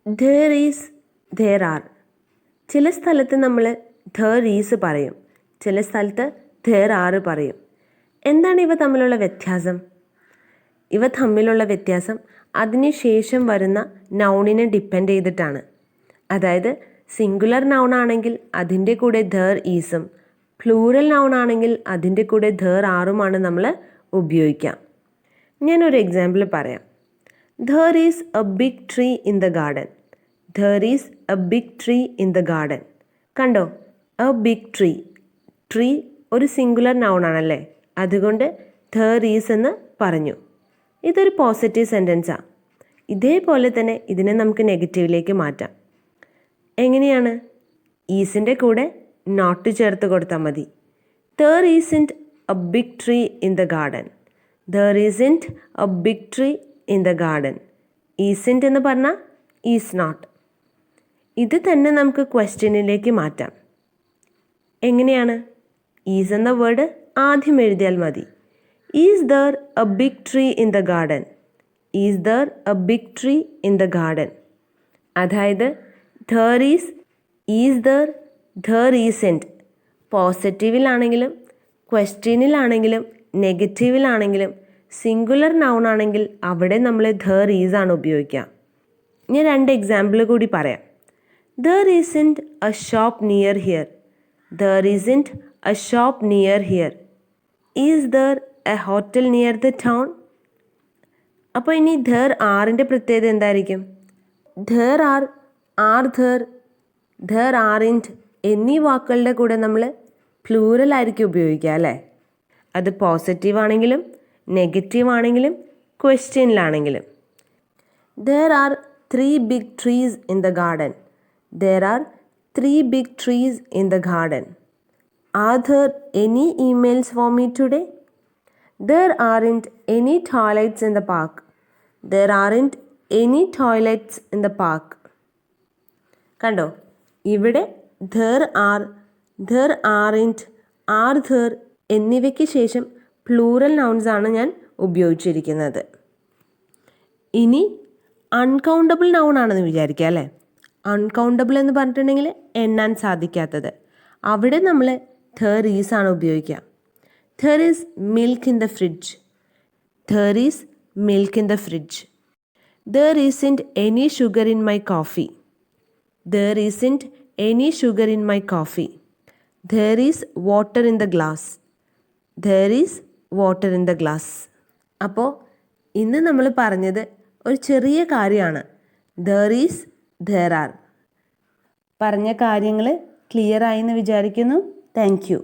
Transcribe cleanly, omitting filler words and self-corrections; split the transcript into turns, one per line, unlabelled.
there is, there are. ചില സ്ഥലത്ത് നമ്മൾ there is പറയും, ചില സ്ഥലത്ത് there are പറയും. എന്താണ് ഇവ തമ്മിലുള്ള വ്യത്യാസം? ഇവ തമ്മിലുള്ള വ്യത്യാസം അതിന് ശേഷം വരുന്ന നൗണിനെ ഡിപ്പെൻഡ് ചെയ്തിട്ടാണ്. അതായത് സിംഗുലർ നൗൺ ആണെങ്കിൽ അതിൻ്റെ കൂടെ there isഉം പ്ലൂറൽ നൗൺ ആണെങ്കിൽ അതിൻ്റെ കൂടെ there areുമാണ് നമ്മൾ ഉപയോഗിക്കുക. ഞാനൊരു എക്സാമ്പിൾ പറയാം. There is a big tree in the garden. There is a big tree in the garden. കണ്ടോ, a big tree. ട്രീ ഒരു സിംഗുലർ നൗൺ ആണല്ലേ, അതുകൊണ്ട് there is എന്ന് പറഞ്ഞു. ഇതൊരു പോസിറ്റീവ് സെൻറ്റൻസാണ്. ഇതേപോലെ തന്നെ ഇതിനെ നമുക്ക് നെഗറ്റീവിലേക്ക് മാറ്റാം. എങ്ങനെയാണ്? ഈസിൻ്റെ കൂടെ നോട്ട് ചേർത്ത് കൊടുത്താൽ മതി. There isn't a big tree in the garden. There isn't a big tree in the garden. Isn't എന്ന് പറഞ്ഞാൽ is not. ഇത് തന്നെ നമുക്ക് ക്വസ്റ്റ്യനിലേക്ക് മാറ്റാം. എങ്ങനെയാണ്? ഈസ് എന്ന വേർഡ് ആദ്യം എഴുതിയാൽ മതി. Is there a big tree in the garden. Is there a big tree in the garden. അതായത് there is there, there isn't. പോസിറ്റീവിലാണെങ്കിലും ക്വസ്റ്റ്യനിലാണെങ്കിലും നെഗറ്റീവിലാണെങ്കിലും സിംഗുലർ നൗൺ ആണെങ്കിൽ അവിടെ നമ്മൾ there is ആണ് ഉപയോഗിക്കുക. ഞാൻ 2 എക്സാമ്പിൾ കൂടി പറയാം. There isn't a shop near here. There isn't a shop near here. Is there a hotel near the town? അപ്പോൾ ഇനി there areൻ്റെ പ്രത്യേകത എന്തായിരിക്കും? there are there aren't എന്നീ വാക്കുകളുടെ കൂടെ നമ്മൾ പ്ലൂറൽ ആയിരിക്കും ഉപയോഗിക്കുക അല്ലേ? അത് പോസിറ്റീവ് ആണെങ്കിലും നെഗറ്റീവ് ആണെങ്കിലും ക്വസ്റ്റ്യനിലാണെങ്കിലും. There are 3 big trees in the garden. There are 3 big trees in the garden. Are there any emails for me today? There aren't any toilets in the park. There aren't any toilets in the park. കണ്ടോ, ഇവിടെ there are, there aren't, are there എന്നിവയ്ക്ക് ശേഷം plural nouns ആണ് ഞാൻ ഉപയോഗിച്ചിരിക്കുന്നത്. ഇനി uncountable noun ആണെന്ന് വിചാരിക്കുക അല്ലേ? അൺകൗണ്ടബിൾ എന്ന് പറഞ്ഞിട്ടുണ്ടെങ്കിൽ എണ്ണാൻ സാധിക്കാത്തത്. അവിടെ നമ്മൾ there is ആണ് ഉപയോഗിക്കുക. There is milk in the fridge. There is milk in the fridge. There isn't any sugar in my coffee. There isn't any sugar in my coffee. There is water in the glass. There is water in the glass. അപ്പോൾ ഇന്ന് നമ്മൾ പറഞ്ഞത് ഒരു ചെറിയ കാര്യമാണ്. there is, there are. പറഞ്ഞ കാര്യങ്ങൾ clear ആയി എന്ന് വിചാരിക്കുന്നു. Thank you.